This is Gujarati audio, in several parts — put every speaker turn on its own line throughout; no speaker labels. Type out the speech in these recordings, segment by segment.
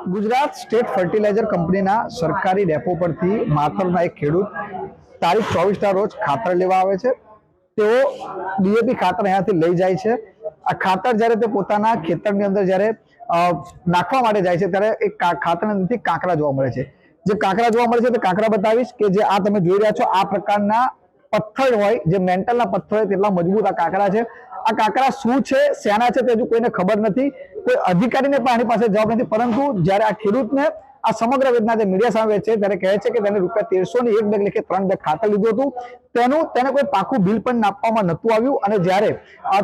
ગુજરાત સ્ટેટ ફર્ટિલાઇઝર કંપનીના સરકારી ડેપો પરથી માતરના એક ખેડૂત તારીખ 24ના રોજ ખાતર લેવા આવે છે। તેઓ ડીએપી ખાતર અહીંયાથી લઈ જાય છે। આ ખાતર જ્યારે તે પોતાના ખેતરની અંદર જ્યારે નાખવા માટે જાય છે ત્યારે એક ખાતરની અંદરથી કાંકરા જોવા મળે છે। જે કાંકરા જોવા મળે છે તે કાંકરા બતાવીશ કે જે આ તમે જોઈ રહ્યા છો આ પ્રકારના પથ્થર હોય, જે મેન્ટલના પથ્થર હોય તેટલા મજબૂત આ કાંકરા છે। આ કાંકરા શું છે, શેના છે તે હજુ કોઈને ખબર નથી, કોઈ અધિકારીને પણ આની પાસે જવાબ નથી। પરંતુ જ્યારે આ ખેડૂતને આ સમગ્ર વેદના જે મીડિયા સામે છે ત્યારે કહે છે કે તેને ₹1301 બેગ લેખે 3 બેગ ખાતર લીધું હતું, તેને કોઈ પાકું બિલ પણ આપવામાં નહોતું આવ્યું। અને જ્યારે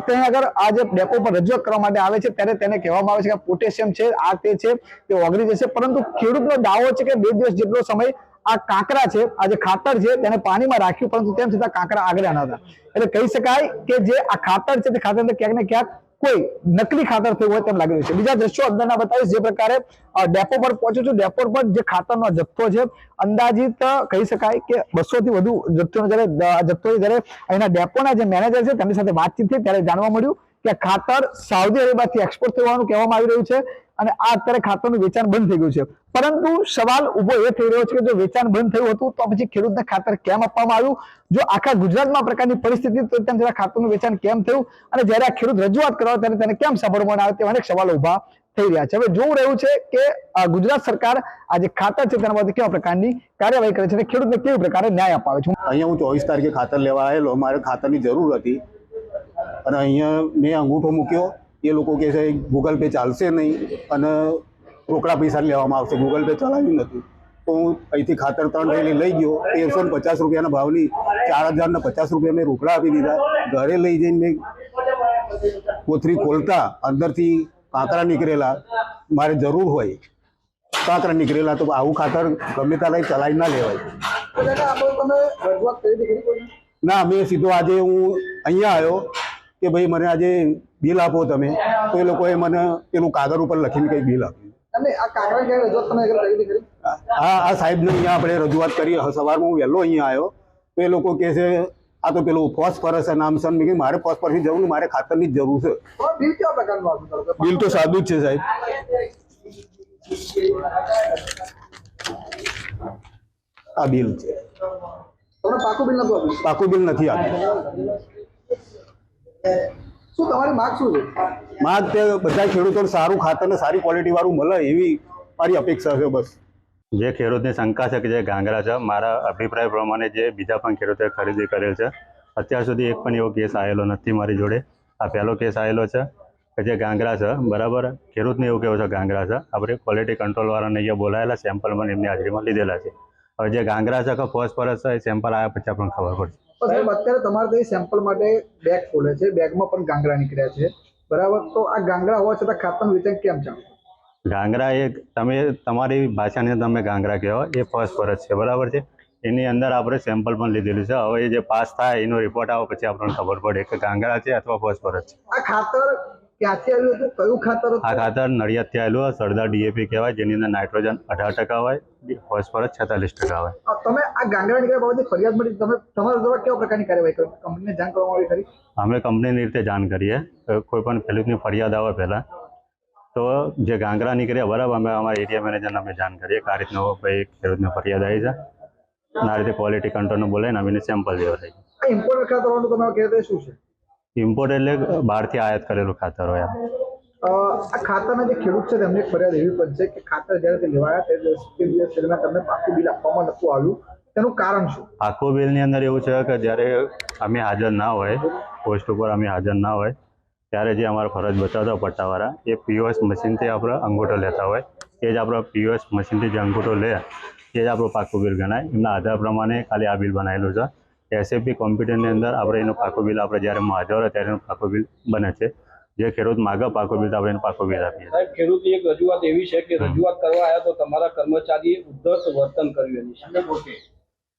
તેને આગળ આ જે ડેપો પર રજૂઆત કરવા માટે આવે છે ત્યારે તેને કહેવામાં આવે છે કે પોટેશિયમ છે, આ તે છે, તે ઓગળી જશે। પરંતુ ખેડૂતનો દાવો છે કે 2 દિવસ જેટલો સમય આ કાંકરા છે, આ જે ખાતર છે તેને પાણીમાં રાખ્યું, પરંતુ તેમ છતાં કાંકરા આગળ્યા ન હતા। એટલે કહી શકાય કે જે આ ખાતર છે તે ખાતર ક્યાંક ને ક્યાંક કોઈ નકલી ખાતર થયું હોય તેમ લાગી રહ્યું છે। બીજા દ્રશ્યો અંદરના બતાવીશ। જે પ્રકારે ડેપો પર પહોંચ્યો છું, ડેપો પર જે ખાતરનો જથ્થો છે અંદાજિત કહી શકાય કે 200 થી વધુ જથ્થો જ્યારે અહીંના ડેપોના જે મેનેજર છે તેમની સાથે વાતચીત થઈ ત્યારે જાણવા મળ્યું કે ખાતર સાઉદી અરેબિયાથી એક્સપોર્ટ થવાનું કહેવામાં આવી રહ્યું છે અને આ અત્યારે ખાતરનું વેચાણ બંધ થઈ ગયું છે। પરંતુ સવાલ ઉભો એ થઈ રહ્યો છે કે જો વેચાણ બંધ થયું હતું તો પછી ખેડૂતને ખાતર કેમ આપવામાં આવ્યું? જો આખા ગુજરાતમાં પ્રકારની પરિસ્થિતિ તો તેમ છતાં ખાતરનું વેચાણ કેમ થયું? અને જ્યારે આ ખેડૂત રજૂઆત કરવા ત્યારે તેને કેમ સાંભળવામાં આવે તેવા અનેક સવાલો ઉભા થઈ રહ્યા છે। હવે જોવું રહ્યું છે કે ગુજરાત સરકાર આ જે ખાતર છે તેના બાબતે કેવા પ્રકારની કાર્યવાહી કરે છે અને ખેડૂતને કેવી પ્રકારે ન્યાય અપાવે છે।
અહીંયા હું 24 તારીખે ખાતર લેવા આવેલો, મારે ખાતરની જરૂર હતી અને અહીંયા મેં અંગૂઠો મૂક્યો, એ લોકો કહે છે ગૂગલ પે ચાલશે નહીં અને રોકડા પૈસા લેવામાં આવશે, ગૂગલ પે ચલાવ્યું નથી। તો હું અહીંથી ખાતર 3 થેલી લઈ ગયો, ₹1350 ભાવની 4050 મેં રોકડા આપી દીધા। ઘરે લઈ જઈને મેં કોથળી ખોલતા અંદરથી કાંકરા નીકળેલા, મારે જરૂર હોય કાંકરા નીકળેલા, તો આવું ખાતર ગમે ત્યાં લઈ ચલાવી ના લેવાય। ના, મેં સીધો આજે હું અહીંયા આવ્યો કે ભાઈ મને આજે બિલ આપો તમે, તો એ લોકોએ મને પેલું કાગળ ઉપર લખીને કંઈ બિલ આપ્યું। હા, આ સાહેબને અહીંયા આપણે રજૂઆત કરી, સવારમાં હું વહેલો અહીંયા આવ્યો તો એ લોકો કહે છે આ તો પેલું ફોસ્ફરસ નામ છે। મેં મારે ફોસ્ફરસની જરૂર, મારે ખાતરની જ જરૂર છે। બિલ તો સાદું જ છે સાહેબ, આ બિલ છે, પાકું બિલ નથી આપ્યું।
શું તમારી માંગ શું છે?
માંગ તે બધા ખેડૂતોને સારું ખાતર ને સારી ક્વોલિટી વાળું મળે એવી મારી અપેક્ષા છે બસ।
જે ખેડૂતની શંકા છે કે જે ગાંગરા છે, મારા અભિપ્રાય પ્રમાણે જે બીજા પણ ખેડૂતોએ ખરીદી કરેલ છે, અત્યાર સુધી એક પણ એવો કેસ આવેલો નથી મારી જોડે। આ પહેલો કેસ આવેલો છે કે જે ગાંગરા છે, બરાબર, ખેડૂતને એવું કહેવું છે ગાંગરા છે, આપણે ક્વોલિટી કંટ્રોલવાળાને અહીંયા બોલાયેલા, સેમ્પલ પણ એમની હાજરીમાં લીધેલા છે। હવે જે ગાંગરા છે કે ફોસ્ફરસ છે, એ સેમ્પલ આવ્યા પછી આપણને ખબર પડશે।
સાહેબ, અત્યારે તમારે તો સેમ્પલ માટે બેગ ખોલે છે, બેગમાં પણ ગાંગરા નીકળ્યા છે, બરાબર, તો આ ગાંગરા હોવા છતાં ખાતરનું વેચાણ કેમ ચાલુ?
ગાંગરા એ તમે તમારી ભાષાની તમે ગાંગરા કહેવો, એ ફોસ્ફરસ છે, બરાબર છે, એની અંદર આપણે સેમ્પલ પણ લીધેલું છે। હવે એ જે પાસ થાય એનો રિપોર્ટ આવે પછી આપણને ખબર પડે કે ગાંગરા છે અથવા ફોસ્ફરસ છે।
આ ખાતર ક્યાંથી આવ્યું હતું? કયું ખાતર હતું?
આ ખાતર નડિયાદથી આવેલું સરદાર ડીએપી કહેવાય, જેની અંદર નાઇટ્રોજન 18% હોય, ફોસ્ફરસ 46% હોય।
તમે આ ગાંગરા નીકળ્યા બાબતે ફરિયાદ મળી, તમે તમારા દ્વારા કેવા પ્રકારની કાર્યવાહી કરી? કંપનીને જાણ કરવામાં આવી ખરી?
અમે કંપનીની રીતે જાણ કરીએ, કોઈ પણ ખેડૂતની ફરિયાદ આવે પહેલાં તો જે ગાંગરા નીકળ્યા, બરાબર, અમે અમારા એરિયા મેનેજરને અમે જાણ કરીએ કે આ રીતનો ભાઈ ખેડૂતને ફરિયાદ આવી છે, આ રીતે ક્વોલિટી કંટ્રોલને બોલાવીને અમે સેમ્પલ લેવા થઈ।
આ ઇમ્પોર્ટેડ ખાતરવાનું તમે કહેતા શું છે?
ઇમ્પોર્ટ એટલે બહારથી આયાત કરેલું ખાતર હોય।
આ ખાતરના જે ખેડૂત છે તેમની ફરિયાદ એવી પણ છે કે ખાતર જ્યારે તે લેવાયા તે 10 દિવસ દરમિયાન તમને પાકું બિલ આપવામાં નહોતું આવ્યું, તેનું કારણ શું?
પાકું બિલની અંદર એવું છે કે જ્યારે અમે હાજર ના હોય, પોસ્ટ ઉપર અમે હાજર ના હોય ત્યારે જે અમારો ફરજ બતાવતા પટ્ટાવાળા, એ પીઓએસ મશીનથી આપણે અંગૂઠો લેતા હોય, એ જ આપણો પીઓએસ મશીનથી જે અંગૂઠો લે એ જ આપણું પાકું બિલ ગણાય। એમના આધાર પ્રમાણે ખાલી આ બિલ બનાવેલું છે। એસએપી કોમ્પ્યુટરની અંદર આપણે એનું પાકું બિલ આપણે જ્યારે હાજર હોય ત્યારે એનું પાકું બિલ બને છે। જે ખેડૂત માગે પાકું બિલ આપણે એનું પાકું બિલ આપીએ।
સાહેબ, ખેડૂતની એક રજૂઆત એવી છે કે રજૂઆત કરવા આવ્યા તો તમારા કર્મચારીએ ઉદ્ધત વર્તન કર્યું એની સામે?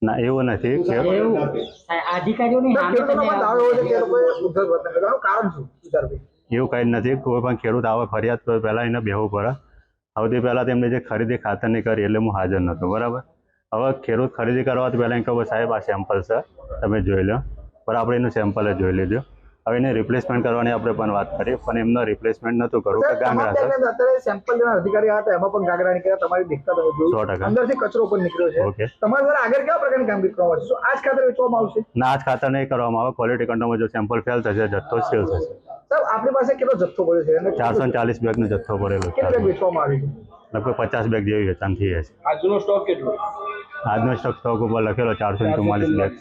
ના, એવું નથી, એવું કંઈ નથી। કોઈ પણ ખેડૂત આવે ફરિયાદ કરે પહેલાં એને બેહવું પડે। સૌથી પહેલાં તેમને જે ખરીદી ખાતરની કરી એટલે હું હાજર નહોતો, બરાબર। હવે ખેડૂત ખરીદી કરવાથી પહેલાં એમ કહું સાહેબ આ સેમ્પલ છે, તમે જોઈ લો, પણ આપણે એનું સેમ્પલ જ જોઈ લીધું। હવે એને રિપ્લેસમેન્ટ કરવાની આપણે પણ વાત કરી, પણ એમનો રિપ્લેસમેન્ટ નહોતું કરવું કે ગાંગરા
તમારા
છે.
બેગની અંદર અત્યારે સેમ્પલ જેના અધિકારી હતા એમાં પણ ગાગરા નીકળ્યા, તમારી દેખતા તમે જોયું
100%.
અંદરથી કચરો પણ નીકળ્યો છે.
ઓકે.
તમારા દ્વારા આગળ કેવા પ્રકારની કામગીરી કરવામાં આવશે? શું આ જ ખાતર વેચવામાં આવશે?
ના, આ જ ખાતર નહીં કરવામાં આવે. ક્વોલિટી કંટ્રોલમાં જો સેમ્પલ ફેલ થશે, જથ્થો સેલ થશે.
સાહેબ આપણી પાસે કેટલો જથ્થો પડ્યો છે અને
440 બેગનો જથ્થો ભરેલો છે.
કેટલી બેગ વેચવામાં આવી છે?
લગભગ 50 બેગ જેવી વેચાણ થઈ હશે.
આજનો સ્ટોક કેટલો?
આજનો સ્ટોક ઉપર લખેલો 444 બેગ.